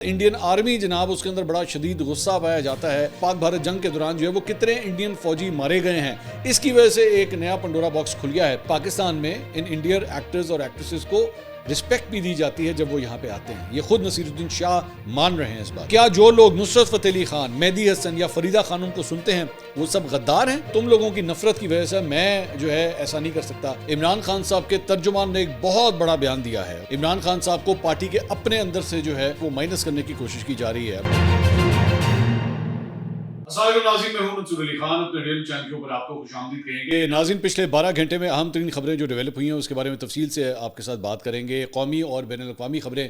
Indian army جناب اس کے اندر بڑا شدید غصہ پایا جاتا ہے پاک بھارت جنگ کے دوران جو ہے وہ کتنے انڈین فوجی مارے گئے ہیں، اس کی وجہ سے ایک نیا پنڈورا باکس کھل گیا ہے۔ پاکستان میں ان انڈین ایکٹرز اور ایکٹریسز کو رسپیکٹ بھی دی جاتی ہے جب وہ یہاں پہ آتے ہیں، یہ خود نصیر الدین شاہ مان رہے ہیں اس بات۔ کیا جو لوگ نصرت فتح علی خان، مہدی حسن یا فریدہ خانم کو سنتے ہیں وہ سب غدار ہیں؟ تم لوگوں کی نفرت کی وجہ سے میں جو ہے ایسا نہیں کر سکتا۔ عمران خان صاحب کے ترجمان نے ایک بہت بڑا بیان دیا ہے۔ عمران خان صاحب کو پارٹی کے اپنے اندر سے جو ہے وہ مائنس کرنے کی کوشش کی جا رہی ہے۔ السلام علیکم ناظرین، میں ہوں منصور علی خان، اپنے ڈیلی چینل کے اوپر آپ کو خوش آمدید کہیں گے۔ ناظرین، پچھلے 12 گھنٹے میں اہم ترین خبریں جو ڈیولپ ہوئی ہیں اس کے بارے میں تفصیل سے آپ کے ساتھ بات کریں گے۔ قومی اور بین الاقوامی خبریں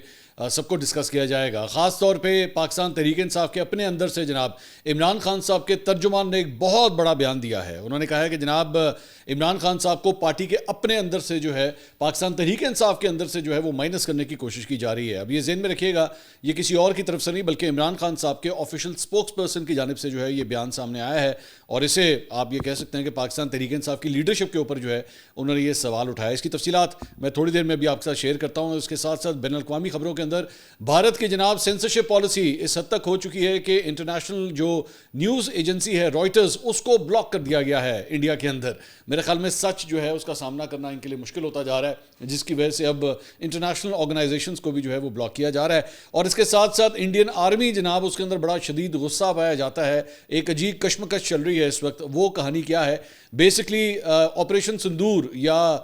سب کو ڈسکس کیا جائے گا۔ خاص طور پہ پاکستان تحریک انصاف کے اپنے اندر سے جناب عمران خان صاحب کے ترجمان نے ایک بہت بڑا بیان دیا ہے۔ انہوں نے کہا ہے کہ جناب عمران خان صاحب کو پارٹی کے اپنے اندر سے جو ہے پاکستان تحریک انصاف کے اندر سے جو ہے وہ مائنس کرنے کی کوشش کی جا رہی ہے۔ اب یہ ذہن میں رکھیے گا، یہ کسی اور کی طرف سے نہیں بلکہ عمران خان صاحب کے آفیشیل اسپوکس پرسن کی جانب سے جو ہے یہ بیان سامنے آیا ہے، اور اسے آپ یہ کہہ سکتے ہیں کہ پاکستان تحریک انصاف کی لیڈرشپ کے اوپر جو ہے انہوں نے یہ سوال اٹھایا۔ اس کی تفصیلات میں تھوڑی دیر میں بھی آپ کے ساتھ شیئر کرتا ہوں۔ اس کے ساتھ ساتھ بین الاقوامی خبروں کے اندر بھارت کی جناب سینسرشپ پالیسی اس حد تک ہو چکی ہے کہ انٹرنیشنل جو نیوز ایجنسی ہے رائٹرز، اس کو بلاک کر دیا گیا ہے انڈیا کے اندر۔ میرے خیال میں سچ جو ہے اس کا سامنا کرنا ان کے لیے مشکل ہوتا جا رہا ہے، جس کی وجہ سے اب انٹرنیشنل آرگنائزیشنز کو بھی جو ہے وہ بلاک کیا جا رہا ہے۔ اور اس کے ساتھ ساتھ انڈین آرمی جناب اس کے اندر بڑا شدید غصہ پایا جاتا ہے۔ ایک عجیب کشمکش چل رہی ہے اس وقت۔ وہ کہانی کیا ہے؟ بیسکلی آپریشن سندور یا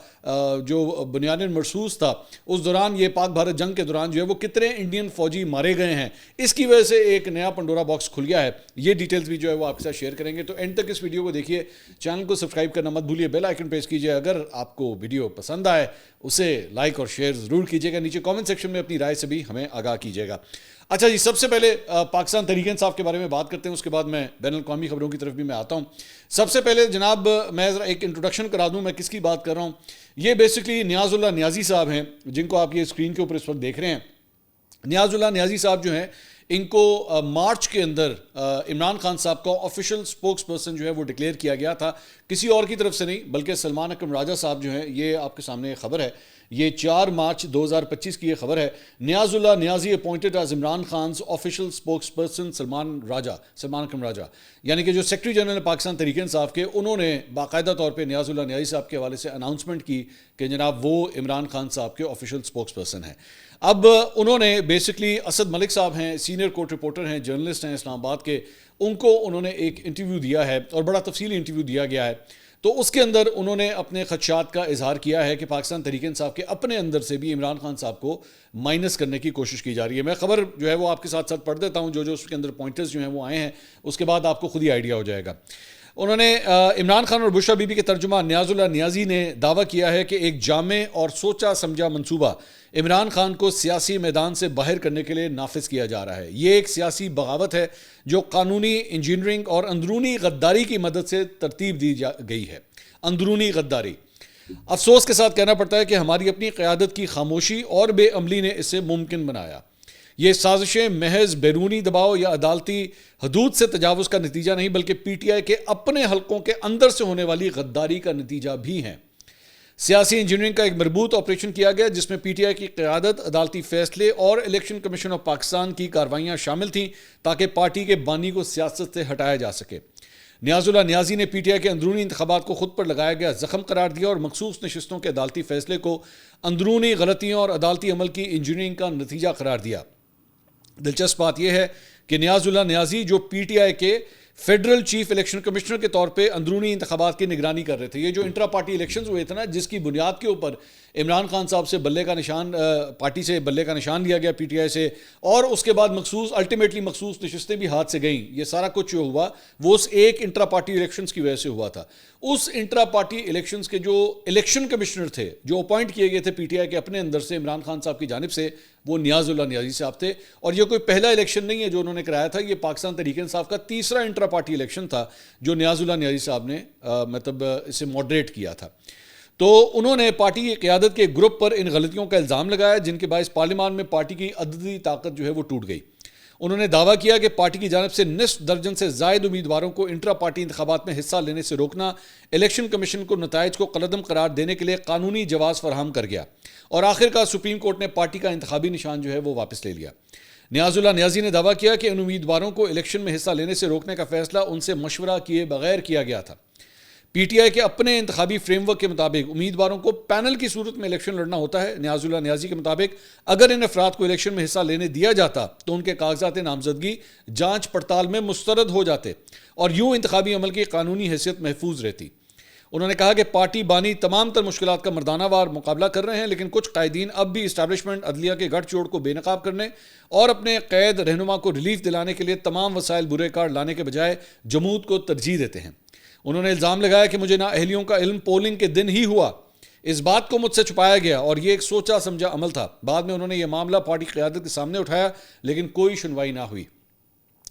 جو بنیادین مرصوص تھا اس دوران، یہ پاک بھارت جنگ کے دوران جو ہے وہ کتنے انڈین فوجی مارے گئے ہیں، اس کی وجہ سے ایک نیا پنڈورا باکس کھل گیا ہے۔ یہ ڈیٹیلز بھی جو ہے وہ آپ کے ساتھ شیئر کریں گے، تو اینڈ تک اس ویڈیو کو دیکھیے، چینل کو سبسکرائب کرنا مت بھولیے، بیل آئیکن پریس کیجیے۔ اگر آپ کو ویڈیو پسند آئے اسے لائک اور شیئر ضرور کیجیے گا، نیچے کامنٹ سیکشن میں اپنی رائے سے بھی ہمیں آگاہ کیجیے گا۔ اچھا جی، سب سے پہلے پاکستان تحریک انصاف کے بارے میں بات کرتے ہیں، اس کے بعد میں بین الاقوامی خبروں کی طرف بھی میں آتا ہوں۔ سب سے پہلے جناب میں ذرا ایک انٹروڈکشن کرا دوں میں کس کی بات کر رہا ہوں۔ یہ بیسکلی نیاز اللہ نیازی صاحب ہیں، جن کو آپ یہ اسکرین کے اوپر اس وقت دیکھ رہے ہیں۔ نیاز اللہ نیازی صاحب جو ہیں، ان کو مارچ کے اندر عمران خان صاحب کا آفیشیل اسپوکس پرسن جو ہے وہ ڈکلیئر کیا گیا تھا، کسی اور کی طرف سے نہیں بلکہ سلمان اکرم راجہ صاحب جو ہیں۔ یہ آپ کے سامنے خبر ہے، یہ 4 مارچ 2025 کی یہ خبر ہے۔ نیاز اللہ نیازی appointed as Imran خانز official spokes person Salman اکرم راجہ، یعنی کہ جو سیکرٹری جنرل پاکستان تحریک انصاف کے، انہوں نے باقاعدہ طور پہ نیاز اللہ نیازی صاحب کے حوالے سے اناؤنسمنٹ کی کہ جناب وہ عمران خان صاحب کے آفیشیل اسپوکس پرسن ہیں۔ اب انہوں نے بیسکلی اسد ملک صاحب ہیں، سینئر کورٹ رپورٹر ہیں، جرنلسٹ ہیں اسلام آباد کے، ان کو انہوں نے ایک انٹرویو دیا ہے اور بڑا تفصیلی انٹرویو دیا گیا ہے۔ تو اس کے اندر انہوں نے اپنے خدشات کا اظہار کیا ہے کہ پاکستان تحریک انصاف کے اپنے اندر سے بھی عمران خان صاحب کو مائنس کرنے کی کوشش کی جا رہی ہے۔ میں خبر جو ہے وہ آپ کے ساتھ ساتھ پڑھ دیتا ہوں، جو اس کے اندر پوائنٹرز جو ہیں وہ آئے ہیں، اس کے بعد آپ کو خود ہی آئیڈیا ہو جائے گا۔ انہوں نے عمران خان اور بشرا بی بی کے ترجمان نیاز اللہ نیازی نے دعویٰ کیا ہے کہ ایک جامع اور سوچا سمجھا منصوبہ عمران خان کو سیاسی میدان سے باہر کرنے کے لیے نافذ کیا جا رہا ہے۔ یہ ایک سیاسی بغاوت ہے جو قانونی انجینئرنگ اور اندرونی غداری کی مدد سے ترتیب دی گئی ہے۔ اندرونی غداری، افسوس کے ساتھ کہنا پڑتا ہے کہ ہماری اپنی قیادت کی خاموشی اور بے عملی نے اسے ممکن بنایا۔ یہ سازشیں محض بیرونی دباؤ یا عدالتی حدود سے تجاوز کا نتیجہ نہیں بلکہ پی ٹی آئی کے اپنے حلقوں کے اندر سے ہونے والی غداری کا نتیجہ بھی ہیں۔ سیاسی انجینئرنگ کا ایک مربوط آپریشن کیا گیا جس میں پی ٹی آئی کی قیادت، عدالتی فیصلے اور الیکشن کمیشن آف پاکستان کی کارروائیاں شامل تھیں تاکہ پارٹی کے بانی کو سیاست سے ہٹایا جا سکے۔ نیاز اللہ نیازی نے پی ٹی آئی کے اندرونی انتخابات کو خود پر لگایا گیا زخم قرار دیا اور مخصوص نشستوں کے عدالتی فیصلے کو اندرونی غلطیوں اور عدالتی عمل کی انجینئرنگ کا نتیجہ قرار دیا۔ دلچسپ بات یہ ہے کہ نیاز اللہ نیازی جو پی ٹی آئی کے فیڈرل چیف الیکشن کمشنر کے طور پہ اندرونی انتخابات کی نگرانی کر رہے تھے، یہ جو انٹرا پارٹی الیکشنز ہوئے تھے نا، جس کی بنیاد کے اوپر عمران خان صاحب سے بلے کا نشان، پارٹی سے بلے کا نشان لیا گیا پی ٹی آئی سے، اور اس کے بعد الٹیمیٹلی مخصوص نشستیں بھی ہاتھ سے گئیں، یہ سارا کچھ جو ہوا وہ اس ایک انٹرا پارٹی الیکشنز کی وجہ سے ہوا تھا۔ اس انٹرا پارٹی الیکشنز کے جو الیکشن کمشنر تھے، جو اپوائنٹ کیے گئے تھے پی ٹی آئی کے اپنے اندر سے عمران خان صاحب کی جانب سے، وہ نیاز اللہ نیازی صاحب تھے۔ اور یہ کوئی پہلا الیکشن نہیں ہے جو انہوں نے کرایا تھا، یہ پاکستان تحریک انصاف کا تیسرا انٹرا پارٹی الیکشن تھا جو نیاز اللہ نیازی صاحب نے مطلب اسے ماڈریٹ کیا تھا۔ تو انہوں نے پارٹی کی قیادت کے گروپ پر ان غلطیوں کا الزام لگایا جن کے باعث پارلیمان میں پارٹی کی عددی طاقت جو ہے وہ ٹوٹ گئی۔ انہوں نے دعویٰ کیا کہ پارٹی کی جانب سے نصف درجن سے زائد امیدواروں کو انٹرا پارٹی انتخابات میں حصہ لینے سے روکنا الیکشن کمیشن کو نتائج کو کالعدم قرار دینے کے لیے قانونی جواز فراہم کر گیا، اور آخر کار سپریم کورٹ نے پارٹی کا انتخابی نشان جو ہے وہ واپس لے لیا۔ نیاز اللہ نیازی نے دعویٰ کیا کہ ان امیدواروں کو الیکشن میں حصہ لینے سے روکنے کا فیصلہ ان سے مشورہ کیے بغیر کیا گیا تھا۔ پی ٹی آئی کے اپنے انتخابی فریم ورک کے مطابق امیدواروں کو پینل کی صورت میں الیکشن لڑنا ہوتا ہے۔ نیاز اللہ نیازی کے مطابق اگر ان افراد کو الیکشن میں حصہ لینے دیا جاتا تو ان کے کاغذات نامزدگی جانچ پڑتال میں مسترد ہو جاتے اور یوں انتخابی عمل کی قانونی حیثیت محفوظ رہتی۔ انہوں نے کہا کہ پارٹی بانی تمام تر مشکلات کا مردانہ وار مقابلہ کر رہے ہیں، لیکن کچھ قائدین اب بھی اسٹیبلشمنٹ عدلیہ کے گٹھ جوڑ کو بے نقاب کرنے اور اپنے قید رہنما کو ریلیف دلانے کے لیے تمام وسائل برے کار لانے کے بجائے جمود کو ترجیح دیتے ہیں۔ انہوں نے الزام لگایا کہ مجھے نااہلیوں کا علم پولنگ کے دن ہی ہوا، اس بات کو مجھ سے چھپایا گیا اور یہ ایک سوچا سمجھا عمل تھا۔ بعد میں انہوں نے یہ معاملہ پارٹی قیادت کے سامنے اٹھایا لیکن کوئی سنوائی نہ ہوئی۔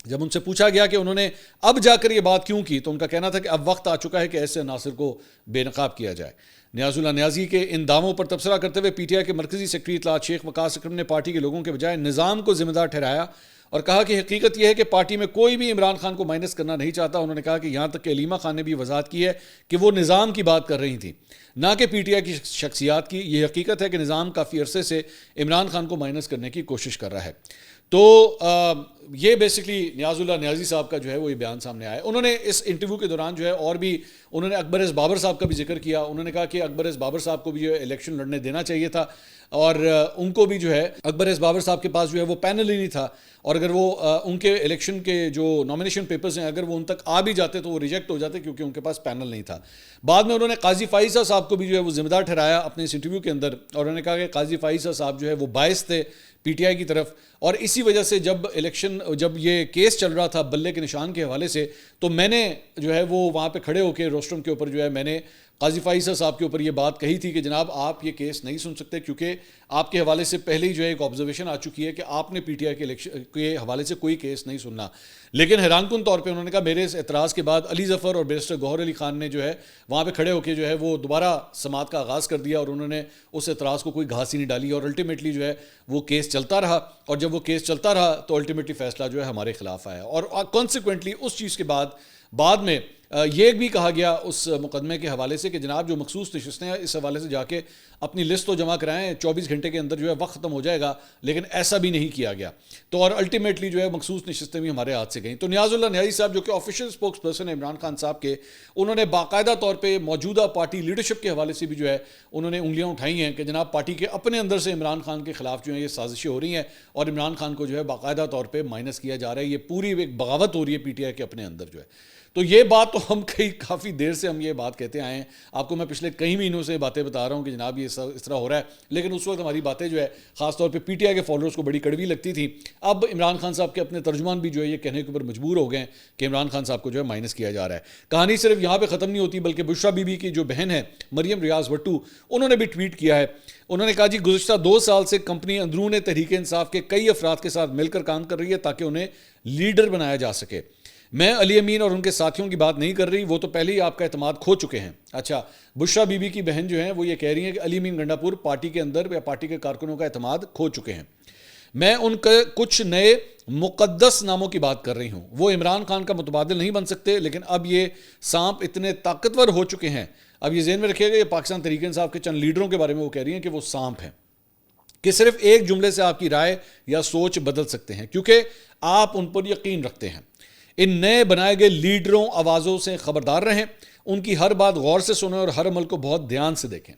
جب ان سے پوچھا گیا کہ انہوں نے اب جا کر یہ بات کیوں کی تو ان کا کہنا تھا کہ اب وقت آ چکا ہے کہ ایسے عناصر کو بے نقاب کیا جائے۔ نیاز اللہ نیازی کے ان دعووں پر تبصرہ کرتے ہوئے پی ٹی آئی کے مرکزی سیکرٹری اطلاعات شیخ وقاص اکرم نے پارٹی کے لوگوں کے بجائے نظام کو ذمہ دار ٹھہرایا اور کہا کہ حقیقت یہ ہے کہ پارٹی میں کوئی بھی عمران خان کو مائنس کرنا نہیں چاہتا۔ انہوں نے کہا کہ یہاں تک کہ علیمہ خان نے بھی وضاحت کی ہے کہ وہ نظام کی بات کر رہی تھیں، نہ کہ پی ٹی آئی کی شخصیات کی۔ یہ حقیقت ہے کہ نظام کافی عرصے سے عمران خان کو مائنس کرنے کی کوشش کر رہا ہے۔ تو یہ بیسکلی نیاز اللہ نیازی صاحب کا جو ہے وہ یہ بیان سامنے آیا۔ انہوں نے اس انٹرویو کے دوران جو ہے اور بھی انہوں نے اکبر ایس بابر صاحب کا بھی ذکر کیا۔ انہوں نے کہا کہ اکبر ایس بابر صاحب کو بھی جو ہے الیکشن لڑنے دینا چاہیے تھا اور ان کو بھی جو ہے اکبر ایس بابر صاحب کے پاس جو ہے وہ پینل ہی نہیں تھا اور اگر وہ ان کے الیکشن کے جو نامینیشن پیپرز ہیں اگر وہ ان تک آ بھی جاتے تو وہ ریجیکٹ ہو جاتے کیونکہ ان کے پاس پینل نہیں تھا۔ بعد میں انہوں نے قاضی فائزہ صاحب کو بھی جو ہے وہ ذمہ دار ٹھہرایا اپنے اس انٹرویو کے اندر اور انہوں نے کہا کہ قاضی فائزہ صاحب جو ہے وہ باعث تھے پی ٹی آئی کی طرف اور اسی وجہ سے جب یہ کیس چل رہا تھا بلے کے نشان کے حوالے سے تو میں نے جو ہے وہ وہاں پہ کھڑے ہو کے روسٹرم کے اوپر جو ہے میں نے قاضی فائزہ صاحب کے اوپر یہ بات کہی تھی کہ جناب آپ یہ کیس نہیں سن سکتے کیونکہ آپ کے حوالے سے پہلے ہی جو ہے ایک آبزرویشن آ چکی ہے کہ آپ نے پی ٹی آئی کے الیکشن کے حوالے سے کوئی کیس نہیں سننا۔ لیکن حیران کن طور پہ انہوں نے کہا میرے اس اعتراض کے بعد علی ظفر اور بیرسٹر گوہر علی خان نے جو ہے وہاں پہ کھڑے ہو کے جو ہے وہ دوبارہ سماعت کا آغاز کر دیا اور انہوں نے اس اعتراض کو کوئی گھاس ہی نہیں ڈالی اور الٹیمیٹلی جو ہے وہ کیس چلتا رہا اور جب وہ کیس چلتا رہا تو الٹیمیٹلی فیصلہ جو ہے ہمارے خلاف آیا اور کانسیکوینٹلی اس چیز کے بعد میں یہ بھی کہا گیا اس مقدمے کے حوالے سے کہ جناب جو مخصوص نشستیں ہیں اس حوالے سے جا کے اپنی لسٹ تو جمع کرائیں، 24 گھنٹے کے اندر جو ہے وقت ختم ہو جائے گا، لیکن ایسا بھی نہیں کیا گیا تو اور الٹیمیٹلی جو ہے مخصوص نشستیں بھی ہمارے ہاتھ سے گئیں۔ تو نیاز اللہ نیازی صاحب جو کہ آفیشیل اسپوکس پرسن ہے عمران خان صاحب کے، انہوں نے باقاعدہ طور پہ موجودہ پارٹی لیڈرشپ کے حوالے سے بھی جو ہے انہوں نے انگلیاں اٹھائی ہیں کہ جناب پارٹی کے اپنے اندر سے عمران خان کے خلاف جو ہیں یہ سازشیں ہو رہی ہیں اور عمران خان کو جو ہے باقاعدہ طور پہ مائنس کیا جا رہا ہے، یہ پوری ایک بغاوت ہو رہی ہے پی ٹی آئی کے اپنے اندر جو ہے۔ تو یہ بات تو ہم کافی دیر سے ہم یہ بات کہتے آئے ہیں، آپ کو میں پچھلے کئی مہینوں سے باتیں بتا رہا ہوں کہ جناب یہ اس طرح ہو رہا ہے، لیکن اس وقت ہماری باتیں جو ہے خاص طور پہ پی ٹی آئی کے فالوورز کو بڑی کڑوی لگتی تھی۔ اب عمران خان صاحب کے اپنے ترجمان بھی جو ہے یہ کہنے کے اوپر مجبور ہو گئے ہیں کہ عمران خان صاحب کو جو ہے مائنس کیا جا رہا ہے۔ کہانی صرف یہاں پہ ختم نہیں ہوتی بلکہ بشرا بی بی کی جو بہن ہے مریم ریاض وٹو، انہوں نے بھی ٹویٹ کیا ہے۔ انہوں نے کہا جی گزشتہ 2 سال سے کمپنی اندرون تحریک انصاف کے کئی افراد کے ساتھ مل کر کام کر رہی ہے تاکہ انہیں لیڈر بنایا جا سکے۔ میں علی امین اور ان کے ساتھیوں کی بات نہیں کر رہی، وہ تو پہلے ہی آپ کا اعتماد کھو چکے ہیں۔ اچھا، بشرا بی بی کی بہن جو ہیں وہ یہ کہہ رہی ہیں کہ علی امین گنڈا پور پارٹی کے اندر یا پارٹی کے کارکنوں کا اعتماد کھو چکے ہیں۔ میں ان کے کچھ نئے مقدس ناموں کی بات کر رہی ہوں، وہ عمران خان کا متبادل نہیں بن سکتے، لیکن اب یہ سانپ اتنے طاقتور ہو چکے ہیں۔ اب یہ ذہن میں رکھیے گا، یہ پاکستان تحریک انصاف کے چند لیڈروں کے بارے میں وہ کہہ رہی ہیں کہ وہ سانپ ہیں، کہ صرف ایک جملے سے آپ کی رائے یا سوچ بدل سکتے ہیں کیونکہ آپ ان پر یقین رکھتے ہیں۔ ان نئے بنائے گئے لیڈروں آوازوں سے خبردار رہیں، ان کی ہر بات غور سے سنیں اور ہر عمل کو بہت دھیان سے دیکھیں۔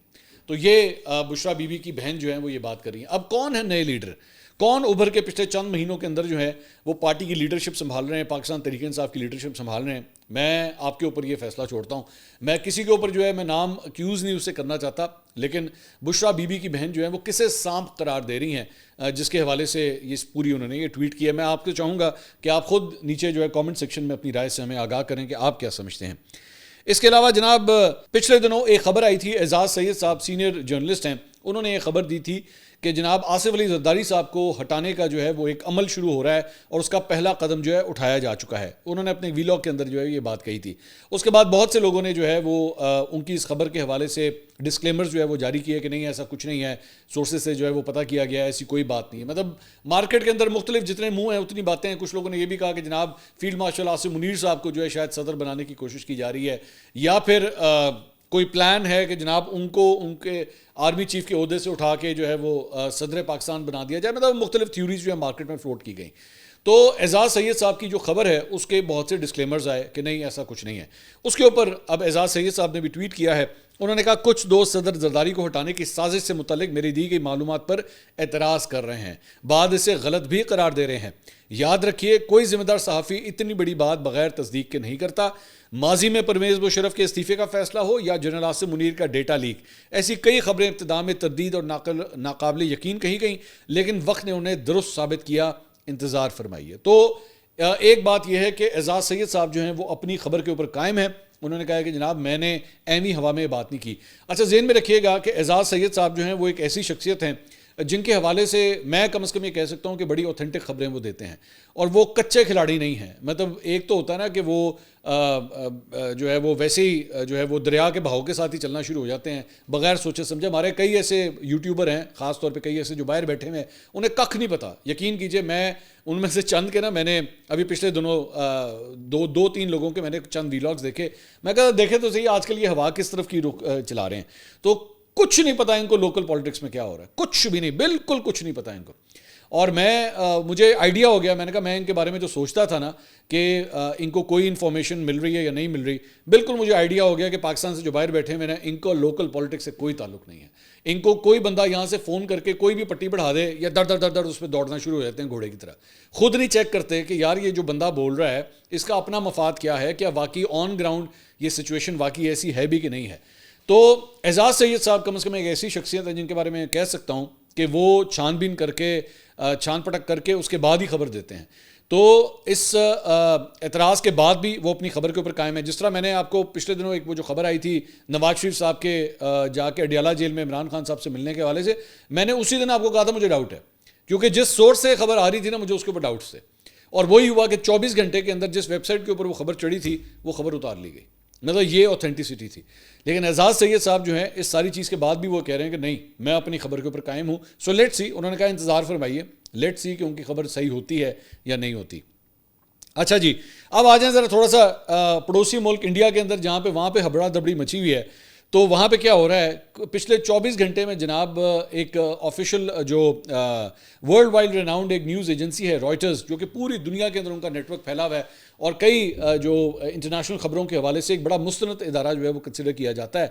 تو یہ بشرا بی بی کی بہن جو ہیں وہ یہ بات کر رہی ہیں۔ اب کون ہے نئے لیڈر؟ کون ابھر کے پچھلے چند مہینوں کے اندر جو ہے وہ پارٹی کی لیڈرشپ سنبھال رہے ہیں، پاکستان تحریک انصاف کی لیڈرشپ سنبھال رہے ہیں؟ میں آپ کے اوپر یہ فیصلہ چھوڑتا ہوں، میں کسی کے اوپر جو ہے میں نام ایکیوز نہیں اسے کرنا چاہتا، لیکن بشرا بی بی کی بہن جو ہے وہ کسے سانپ قرار دے رہی ہیں جس کے حوالے سے یہ پوری انہوں نے یہ ٹویٹ کیا۔ میں آپ کو چاہوں گا کہ آپ خود نیچے جو ہے کامنٹ سیکشن میں اپنی رائے سے ہمیں آگاہ کریں کہ آپ کیا سمجھتے ہیں۔ اس کے علاوہ جناب پچھلے دنوں ایک خبر آئی تھی، اعزاز سید صاحب سینئر جرنلسٹ ہیں، انہوں نے یہ خبر دی تھی کہ جناب آصف علی زرداری صاحب کو ہٹانے کا جو ہے وہ ایک عمل شروع ہو رہا ہے اور اس کا پہلا قدم جو ہے اٹھایا جا چکا ہے۔ انہوں نے اپنے ویلاگ کے اندر جو ہے یہ بات کہی تھی۔ اس کے بعد بہت سے لوگوں نے جو ہے وہ ان کی اس خبر کے حوالے سے ڈسکلیمرز جو ہے وہ جاری کیے کہ نہیں ایسا کچھ نہیں ہے، سورسز سے جو ہے وہ پتہ کیا گیا ہے، ایسی کوئی بات نہیں ہے۔ مطلب مارکیٹ کے اندر مختلف جتنے منہ ہیں اتنی باتیں ہیں۔ کچھ لوگوں نے یہ بھی کہا کہ جناب فیلڈ مارشل عاصم منیر صاحب کو جو ہے شاید صدر بنانے کی کوشش کی جا رہی ہے، یا پھر کوئی پلان ہے کہ جناب ان کو ان کے آرمی چیف کے عہدے سے اٹھا کے جو ہے وہ صدر پاکستان بنا دیا جائے. مطلب مختلف تھیوریز جو ہے مارکیٹ میں فلوٹ کی گئیں. تو اعزاز سید صاحب کی جو خبر ہے اس کے بہت سے ڈسکلیمرز آئے کہ نہیں ایسا کچھ نہیں ہے. اس کے اوپر اب اعزاز سید صاحب نے بھی ٹویٹ کیا ہے. انہوں نے کہا کچھ دوست صدر زرداری کو ہٹانے کی سازش سے متعلق میری دی گئی معلومات پر اعتراض کر رہے ہیں, بعد اسے غلط بھی قرار دے رہے ہیں. یاد رکھیے کوئی ذمہ دار صحافی اتنی بڑی بات بغیر تصدیق کے نہیں کرتا. ماضی میں پرویز مشرف کے استعفے کا فیصلہ ہو یا جنرل عاصم منیر کا ڈیٹا لیک, ایسی کئی خبریں ابتدا میں تردید اور ناقابل یقین کہی گئیں, لیکن وقت نے انہیں درست ثابت کیا. انتظار فرمائیے. تو ایک بات یہ ہے کہ اعزاز سید صاحب جو ہیں وہ اپنی خبر کے اوپر قائم ہیں. انہوں نے کہا کہ جناب میں نے ایویں ہوا میں بات نہیں کی. اچھا ذہن میں رکھیے گا کہ اعزاز سید صاحب جو ہیں وہ ایک ایسی شخصیت ہیں جن کے حوالے سے میں کم از کم یہ کہہ سکتا ہوں کہ بڑی اوتھینٹک خبریں وہ دیتے ہیں, اور وہ کچے کھلاڑی نہیں ہیں. مطلب ایک تو ہوتا ہے نا کہ وہ جو ہے وہ ویسے ہی جو ہے وہ دریا کے بہاؤ کے ساتھ ہی چلنا شروع ہو جاتے ہیں بغیر سوچے سمجھے. ہمارے کئی ایسے یوٹیوبر ہیں, خاص طور پہ کئی ایسے جو باہر بیٹھے ہوئے ہیں, انہیں ککھ نہیں پتا. یقین کیجئے میں ان میں سے چند کے نا, میں نے ابھی پچھلے دنوں دو تین لوگوں کے میں نے چند ویلاگز دیکھے. میں کہا دیکھیں تو صحیح آج کل یہ ہوا کس طرف کی چلا رہے ہیں. تو کچھ نہیں پتا ان کو لوکل پالیٹکس میں کیا ہو رہا ہے, کچھ بھی نہیں, بالکل کچھ نہیں پتا ان کو. اور مجھے آئیڈیا ہو گیا, میں نے کہا میں ان کے بارے میں جو سوچتا تھا نا کہ ان کو کوئی انفارمیشن مل رہی ہے یا نہیں مل رہی, بالکل مجھے آئیڈیا ہو گیا کہ پاکستان سے جو باہر بیٹھے ہیں ان کو لوکل پالیٹکس سے کوئی تعلق نہیں ہے. ان کو کوئی بندہ یہاں سے فون کر کے کوئی بھی پٹی بڑھا دے یا در در در در اس پہ دوڑنا شروع ہو جاتے ہیں گھوڑے کی طرح. خود نہیں چیک کرتے کہ یار یہ جو بندہ بول رہا ہے اس کا اپنا مفاد کیا ہے, کیا واقعی آن گراؤنڈ یہ سچویشن واقعی ایسی ہے بھی کہ نہیں ہے. تو اعزاز سید صاحب کم از کم ایک ایسی شخصیت ہے جن کے بارے میں کہہ سکتا ہوں کہ وہ چھان بین کر کے چھان پٹک کر کے اس کے بعد ہی خبر دیتے ہیں. تو اس اعتراض کے بعد بھی وہ اپنی خبر کے اوپر قائم ہے. جس طرح میں نے آپ کو پچھلے دنوں ایک وہ جو خبر آئی تھی نواز شریف صاحب کے جا کے اڈیالہ جیل میں عمران خان صاحب سے ملنے کے حوالے سے, میں نے اسی دن آپ کو کہا تھا مجھے ڈاؤٹ ہے, کیونکہ جس سورس سے خبر آ رہی تھی نا مجھے اس کے اوپر ڈاؤٹس تھے. اور وہی ہوا کہ 24 گھنٹے کے اندر جس ویب سائٹ کے اوپر وہ خبر چڑھی تھی وہ خبر اتار لی گئی. مطلب یہ اوتھینٹسٹی تھی. لیکن اعزاز سید صاحب جو ہیں اس ساری چیز کے بعد بھی وہ کہہ رہے ہیں کہ نہیں میں اپنی خبر کے اوپر قائم ہوں. سو لیٹ سی, انہوں نے کہا انتظار فرمائیے, لیٹ سی کہ ان کی خبر صحیح ہوتی ہے یا نہیں ہوتی. اچھا جی, اب آ جائیں ذرا تھوڑا سا پڑوسی ملک انڈیا کے اندر, جہاں پہ وہاں پہ ہبڑا دبڑی مچی ہوئی ہے. تو وہاں پہ کیا ہو رہا ہے پچھلے 24 گھنٹے میں جناب, ایک آفیشیل جو ورلڈ وائڈ ریناؤنڈ ایک نیوز ایجنسی ہے رائٹرز, جو کہ پوری دنیا کے اندر ان کا نیٹ ورک پھیلا ہوا ہے اور کئی جو انٹرنیشنل خبروں کے حوالے سے ایک بڑا مستند ادارہ جو ہے وہ کنسیڈر کیا جاتا ہے.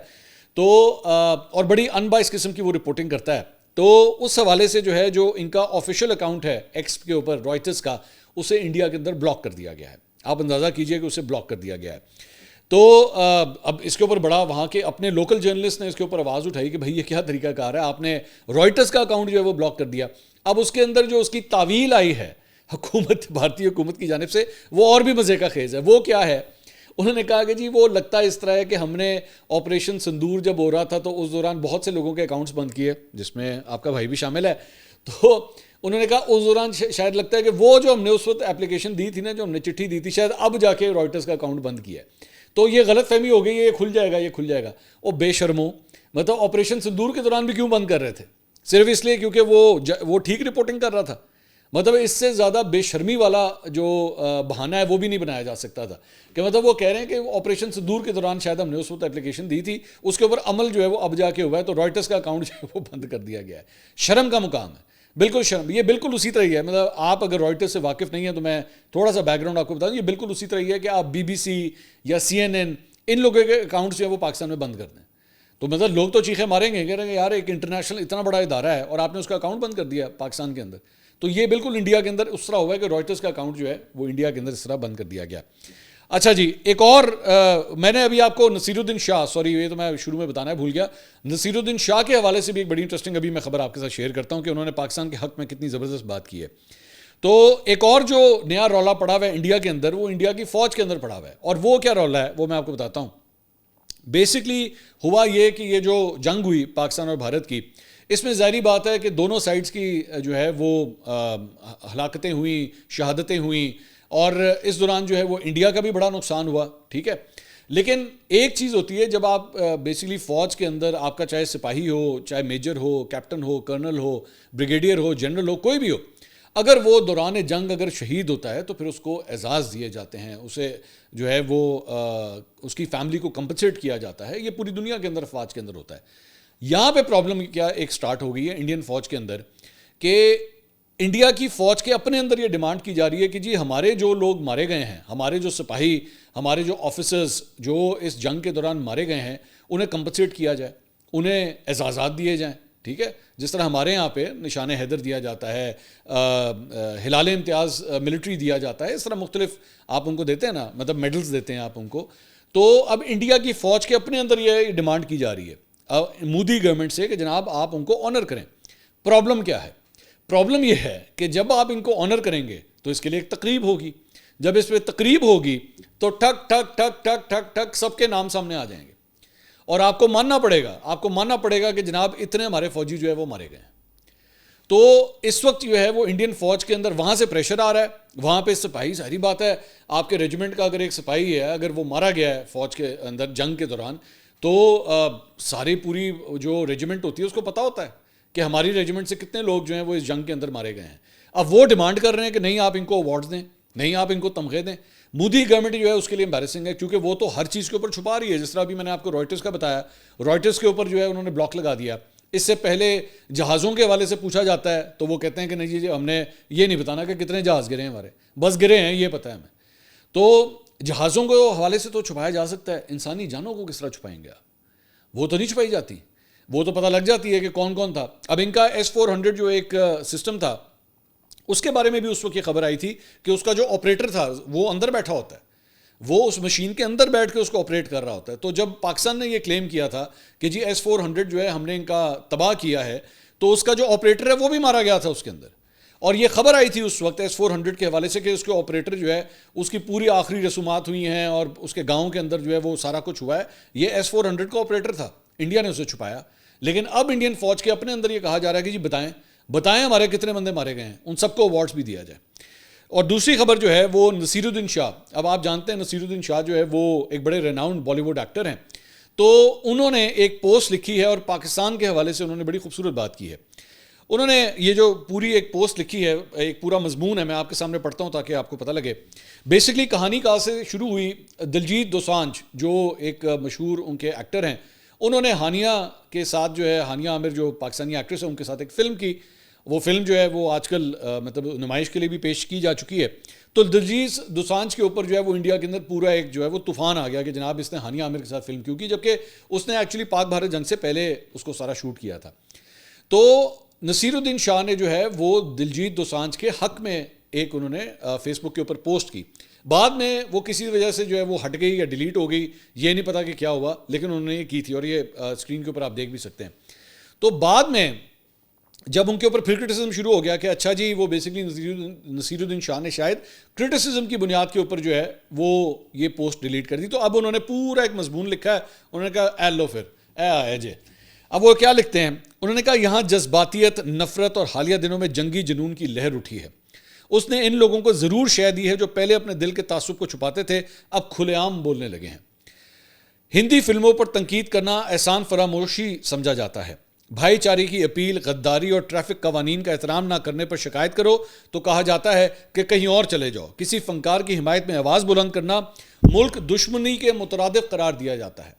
تو اور بڑی ان بائس قسم کی وہ رپورٹنگ کرتا ہے. تو اس حوالے سے جو ہے جو ان کا آفیشیل اکاؤنٹ ہے ایکس کے اوپر رائٹرز کا, اسے انڈیا کے اندر بلاک کر دیا گیا ہے. آپ اندازہ کیجئے کہ اسے بلاک کر دیا گیا ہے. تو اب اس کے اوپر بڑا وہاں کے اپنے لوکل جرنلسٹ نے اس کے اوپر آواز اٹھائی کہ بھائی یہ کیا طریقہ کار ہے, آپ نے رائٹرز کا اکاؤنٹ جو ہے وہ بلاک کر دیا. اب اس کے اندر جو اس کی تعویل آئی ہے بھارتی حکومت کی جانب سے وہ اور بھی مزے کا خیز ہے. وہ کیا ہے, انہوں نے کہا کہ جی وہ لگتا ہے اس طرح ہے کہ ہم نے آپریشن سندور جب ہو رہا تھا تو اس دوران بہت سے لوگوں کے اکاؤنٹس بند کیے, جس میں آپ کا بھائی بھی شامل ہے. تو انہوں نے کہا اس دوران شاید لگتا ہے کہ وہ جو ہم نے اس وقت اپلیکیشن دی تھی نا, جو ہم نے چٹھی دی تھی, شاید اب جا کے رائٹرز کا اکاؤنٹ بند کیا ہے. تو یہ غلط فہمی ہو گئی ہے, یہ کھل جائے گا, یہ کھل جائے گا. وہ بے شرموں, مطلب آپریشن سندور کے دوران بھی کیوں بند کر رہے تھے؟ صرف اس لیے کیونکہ وہ ٹھیک رپورٹنگ کر رہا تھا. مطلب اس سے زیادہ بے شرمی والا جو بہانہ ہے وہ بھی نہیں بنایا جا سکتا تھا. کہ مطلب وہ کہہ رہے ہیں کہ آپریشن سندور کے دوران شاید ہم نے اس وقت اپلیکیشن دی تھی, اس کے اوپر عمل جو ہے وہ اب جا کے ہوا ہے, تو رائٹرز کا اکاؤنٹ جو ہے وہ بند کر دیا گیا ہے. شرم کا مقام ہے, بالکل شرم. یہ بالکل اسی طرح ہی ہے. مطلب آپ اگر رائٹرز سے واقف نہیں ہیں تو میں تھوڑا سا بیک گراؤنڈ آپ کو بتا دوں, یہ بالکل اسی طرح ہی ہے کہ آپ BBC یا CNN ان لوگوں کے اکاؤنٹس جو ہیں وہ پاکستان میں بند کر دیں. تو مطلب لوگ تو چیخیں ماریں گے, کہہ رہے ہیں یار ایک انٹرنیشنل اتنا بڑا ادارہ ہے اور آپ نے اس کا اکاؤنٹ بند کر دیا پاکستان کے اندر. تو یہ بالکل انڈیا کے اندر اس طرح ہوا ہے کہ رائٹرز کا اکاؤنٹ جو ہے وہ انڈیا کے اندر اس طرح بند کر دیا گیا. اچھا جی, ایک اور میں نے ابھی آپ کو نصیر الدین شاہ, سوری یہ تو میں شروع میں بتانا ہے بھول گیا, نصیر الدین شاہ کے حوالے سے بھی ایک بڑی انٹرسٹنگ ابھی میں خبر آپ کے ساتھ شیئر کرتا ہوں کہ انہوں نے پاکستان کے حق میں کتنی زبردست بات کی ہے. تو ایک اور جو نیا رولا پڑا ہوا ہے انڈیا کے اندر, وہ انڈیا کی فوج کے اندر پڑا ہوا ہے. اور وہ کیا رولا ہے وہ میں آپ کو بتاتا ہوں. بیسکلی ہوا یہ کہ یہ جو جنگ ہوئی پاکستان اور بھارت کی, اس میں ظاہری بات ہے کہ دونوں سائڈز کی جو ہے وہ ہلاکتیں ہوئیں, شہادتیں ہوئیں, اور اس دوران جو ہے وہ انڈیا کا بھی بڑا نقصان ہوا, ٹھیک ہے. لیکن ایک چیز ہوتی ہے جب آپ بیسکلی فوج کے اندر آپ کا چاہے سپاہی ہو, چاہے میجر ہو, کیپٹن ہو, کرنل ہو, بریگیڈیئر ہو, جنرل ہو, کوئی بھی ہو, اگر وہ دوران جنگ اگر شہید ہوتا ہے تو پھر اس کو اعزاز دیے جاتے ہیں, اسے جو ہے وہ اس کی فیملی کو کمپنسیٹ کیا جاتا ہے. یہ پوری دنیا کے اندر فوج کے اندر ہوتا ہے. یہاں پہ پرابلم کیا ایک سٹارٹ ہو گئی ہے انڈین فوج کے اندر کہ انڈیا کی فوج کے اپنے اندر یہ ڈیمانڈ کی جا رہی ہے کہ جی ہمارے جو لوگ مارے گئے ہیں, ہمارے جو سپاہی, ہمارے جو آفیسرز جو اس جنگ کے دوران مارے گئے ہیں, انہیں کمپنسیٹ کیا جائے, انہیں اعزازات دیے جائیں. ٹھیک ہے, جس طرح ہمارے یہاں پہ نشان حیدر دیا جاتا ہے, ہلال امتیاز ملٹری دیا جاتا ہے, اس طرح مختلف آپ ان کو دیتے ہیں نا, مطلب میڈلز دیتے ہیں آپ ان کو. تو اب انڈیا کی فوج کے اپنے اندر یہ ڈیمانڈ کی جا رہی ہے مودی گورنمنٹ سے کہ جناب آپ ان کو آنر کریں. پرابلم کیا ہے؟ پرابلم یہ ہے کہ جب آپ ان کو آنر کریں گے تو اس کے لیے ایک تقریب ہوگی. جب اس پہ تقریب ہوگی تو ٹھک ٹھک ٹھک ٹھک ٹھک ٹھک سب کے نام سامنے آ جائیں گے, اور آپ کو ماننا پڑے گا کہ جناب اتنے ہمارے فوجی جو ہے وہ مارے گئے ہیں. تو اس وقت جو ہے وہ انڈین فوج کے اندر وہاں سے پریشر آ رہا ہے. وہاں پہ سپاہی, ظاہری بات ہے آپ کے ریجیمنٹ کا اگر ایک سپاہی ہے اگر وہ مارا گیا ہے فوج کے اندر جنگ کے دوران, تو ساری پوری جو ریجیمنٹ ہوتی ہے اس کو پتہ ہوتا ہے کہ ہماری ریجیمنٹ سے کتنے لوگ جو ہیں وہ اس جنگ کے اندر مارے گئے ہیں. اب وہ ڈیمانڈ کر رہے ہیں کہ نہیں آپ ان کو ایوارڈز دیں, نہیں آپ ان کو تمغے دیں. مودی گورنمنٹ جو ہے اس کے لیے امبیرسنگ ہے, کیونکہ وہ تو ہر چیز کے اوپر چھپا رہی ہے. جس طرح ابھی میں نے آپ کو رائٹرز کا بتایا, رائٹرز کے اوپر جو ہے انہوں نے بلاک لگا دیا. اس سے پہلے جہازوں کے حوالے سے پوچھا جاتا ہے تو وہ کہتے ہیں کہ نہیں جی ہم نے یہ نہیں بتانا کہ کتنے جہاز گرے ہیں ہمارے, بس گرے ہیں یہ پتہ ہے ہمیں. تو جہازوں کو حوالے سے تو چھپایا جا سکتا ہے, انسانی جانوں کو کس طرح چھپائیں گے آپ؟ وہ تو نہیں چھپائی جاتی, وہ تو پتہ لگ جاتی ہے کہ کون کون تھا. اب ان کا S-400 جو ایک سسٹم تھا اس کے بارے میں بھی اس وقت یہ خبر آئی تھی کہ اس کا جو آپریٹر تھا وہ اندر بیٹھا ہوتا ہے, وہ اس مشین کے اندر بیٹھ کے اس کو آپریٹ کر رہا ہوتا ہے. تو جب پاکستان نے یہ کلیم کیا تھا کہ جی S-400 جو ہے ہم نے ان کا تباہ کیا ہے, تو اس کا جو آپریٹر ہے وہ بھی مارا گیا تھا اس کے اندر. اور یہ خبر آئی تھی اس وقت S-400 کے حوالے سے کہ اس کے آپریٹر جو ہے اس کی پوری آخری رسومات ہوئی ہیں اور اس کے گاؤں کے اندر جو ہے وہ سارا کچھ ہوا ہے. یہ S-400 کا آپریٹر تھا, انڈیا نے اسے چھپایا. لیکن اب انڈین فوج کے اپنے اندر یہ کہا جا رہا ہے کہ جی بتائیں ہمارے کتنے بندے مارے گئے ہیں, ان سب کو ایوارڈز بھی دیا جائے. اور دوسری خبر جو ہے وہ نصیر الدین شاہ. اب آپ جانتے ہیں نصیر الدین شاہ جو ہے وہ ایک بڑے ریناؤنڈ بالی ووڈ ایکٹر ہیں. تو انہوں نے ایک پوسٹ لکھی ہے اور پاکستان کے حوالے سے انہوں نے بڑی خوبصورت بات کی ہے. انہوں نے یہ جو پوری ایک پوسٹ لکھی ہے, ایک پورا مضمون ہے, میں آپ کے سامنے پڑھتا ہوں تاکہ آپ کو پتہ لگے. بیسکلی کہانی کہاں سے شروع ہوئی, دلجیت دوسانجھ جو ایک مشہور ان کے ایکٹر ہیں, انہوں نے ہانیہ کے ساتھ جو ہے, ہانیہ عامر جو پاکستانی ایکٹریس ہے ان کے ساتھ ایک فلم کی. وہ فلم جو ہے وہ آج کل مطلب نمائش کے لیے بھی پیش کی جا چکی ہے. تو دلجیت دوسانجھ کے اوپر جو ہے وہ انڈیا کے اندر پورا ایک جو ہے وہ طوفان آ گیا کہ جناب اس نے ہانیہ عامر کے ساتھ فلم کیوں کی, جبکہ اس نے ایکچولی پاک بھارت جنگ سے پہلے اس کو سارا شوٹ کیا تھا. تو نصیر الدین شاہ نے جو ہے وہ دلجیت دوسانجھ کے حق میں ایک انہوں نے فیس بک کے اوپر پوسٹ کی. بعد میں وہ کسی وجہ سے جو ہے وہ ہٹ گئی یا ڈیلیٹ ہو گئی, یہ نہیں پتا کہ کیا ہوا, لیکن انہوں نے یہ کی تھی اور یہ اسکرین کے اوپر آپ دیکھ بھی سکتے ہیں. تو بعد میں جب ان کے اوپر پھر کرٹیسزم شروع ہو گیا کہ اچھا جی وہ بیسکلی نصیر الدین شاہ نے شاید کرٹیسزم کی بنیاد کے اوپر جو ہے وہ یہ پوسٹ ڈیلیٹ کر دی. تو اب انہوں نے پورا ایک مضمون لکھا ہے, انہوں نے کہا اے لو پھر اے آئے جے. اب وہ کیا لکھتے ہیں, انہوں نے کہا یہاں جذباتیت, نفرت اور حالیہ دنوں میں جنگی جنون کی لہر اٹھی ہے. اس نے ان لوگوں کو ضرور شے دی ہے جو پہلے اپنے دل کے تعصب کو چھپاتے تھے, اب کھلے عام بولنے لگے ہیں. ہندی فلموں پر تنقید کرنا احسان فراموشی سمجھا جاتا ہے. بھائی چارے کی اپیل, غداری اور ٹریفک قوانین کا احترام نہ کرنے پر شکایت کرو تو کہا جاتا ہے کہ کہیں اور چلے جاؤ. کسی فنکار کی حمایت میں آواز بلند کرنا ملک دشمنی کے مترادف قرار دیا جاتا ہے.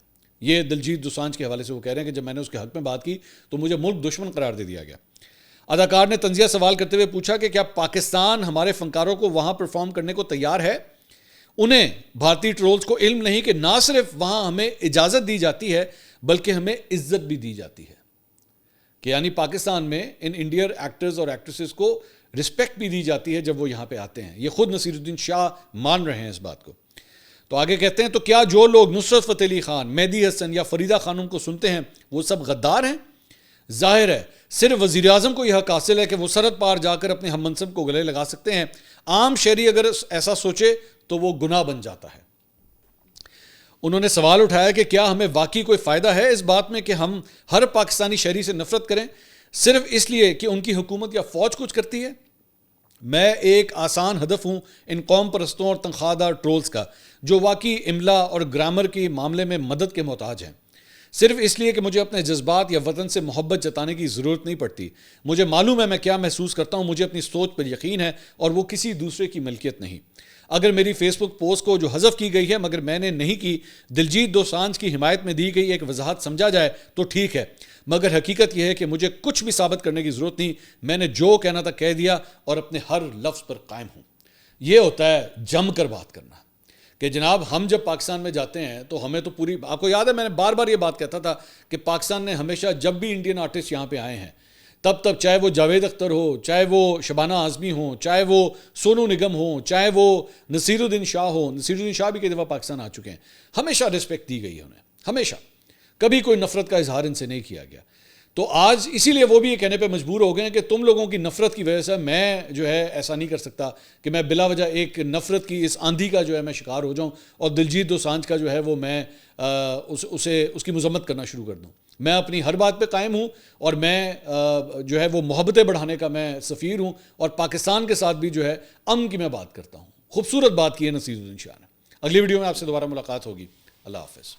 یہ دلجیت دوسانجھ کے حوالے سے وہ کہہ رہے ہیں کہ جب میں نے اس کے حق میں بات کی تو مجھے ملک دشمن قرار دے دیا گیا. اداکار نے طنزیہ سوال کرتے ہوئے پوچھا کہ کیا پاکستان ہمارے فنکاروں کو وہاں پرفارم کرنے کو تیار ہے؟ انہیں بھارتی ٹرولز کو علم نہیں کہ نہ صرف وہاں ہمیں اجازت دی جاتی ہے بلکہ ہمیں عزت بھی دی جاتی ہے. کہ یعنی پاکستان میں ان انڈین ایکٹرز اور ایکٹریسز کو رسپیکٹ بھی دی جاتی ہے جب وہ یہاں پہ آتے ہیں. یہ خود نصیر الدین شاہ مان رہے ہیں اس بات کو. تو آگے کہتے ہیں تو کیا جو لوگ نصرت فتح علی خان, مہدی حسن یا فریدہ خانم کو سنتے ہیں وہ سب غدار ہیں؟ ظاہر ہے صرف وزیر اعظم کو یہ حق حاصل ہے کہ وہ سرحد پار جا کر اپنے ہم منصب کو گلے لگا سکتے ہیں. عام شہری اگر ایسا سوچے تو وہ گناہ بن جاتا ہے. انہوں نے سوال اٹھایا کہ کیا ہمیں واقعی کوئی فائدہ ہے اس بات میں کہ ہم ہر پاکستانی شہری سے نفرت کریں صرف اس لیے کہ ان کی حکومت یا فوج کچھ کرتی ہے؟ میں ایک آسان ہدف ہوں ان قوم پرستوں اور تنخواہ دار ٹرولز کا جو واقعی املا اور گرامر کی معاملے میں مدد کے محتاج ہیں. صرف اس لیے کہ مجھے اپنے جذبات یا وطن سے محبت جتانے کی ضرورت نہیں پڑتی. مجھے معلوم ہے میں کیا محسوس کرتا ہوں, مجھے اپنی سوچ پر یقین ہے اور وہ کسی دوسرے کی ملکیت نہیں. اگر میری فیس بک پوسٹ کو جو حذف کی گئی ہے مگر میں نے نہیں کی, دلجیت دوسانجھ کی حمایت میں دی گئی ایک وضاحت سمجھا جائے تو ٹھیک ہے, مگر حقیقت یہ ہے کہ مجھے کچھ بھی ثابت کرنے کی ضرورت نہیں. میں نے جو کہنا تھا کہہ دیا اور اپنے ہر لفظ پر قائم ہوں. یہ ہوتا ہے جم کر بات کرنا کہ جناب ہم جب پاکستان میں جاتے ہیں تو ہمیں تو پوری, آپ کو یاد ہے میں نے بار بار یہ بات کہتا تھا کہ پاکستان نے ہمیشہ جب بھی انڈین آرٹسٹ یہاں پہ آئے ہیں تب چاہے وہ جاوید اختر ہو, چاہے وہ شبانہ اعظمی ہوں, چاہے وہ سونو نگم ہوں, چاہے وہ نصیر الدین شاہ ہو. نصیر الدین شاہ بھی کئی دفعہ پاکستان آ چکے ہیں. ہمیشہ رسپیکٹ دی گئی ہے انہیں, ہمیشہ, کبھی کوئی نفرت کا اظہار ان سے نہیں کیا گیا. تو آج اسی لیے وہ بھی یہ کہنے پہ مجبور ہو گئے ہیں کہ تم لوگوں کی نفرت کی وجہ سے میں جو ہے ایسا نہیں کر سکتا کہ میں بلا وجہ ایک نفرت کی اس آندھی کا جو ہے میں شکار ہو جاؤں اور دلجیت دوسانجھ کا جو ہے وہ میں اس کی مذمت کرنا شروع کر دوں. میں اپنی ہر بات پہ قائم ہوں اور میں جو ہے وہ محبتیں بڑھانے کا میں سفیر ہوں اور پاکستان کے ساتھ بھی جو ہے امن کی میں بات کرتا ہوں. خوبصورت بات کی ہے نصیر الدین شاہ نے. اگلی ویڈیو میں آپ سے دوبارہ ملاقات ہوگی. اللہ حافظ.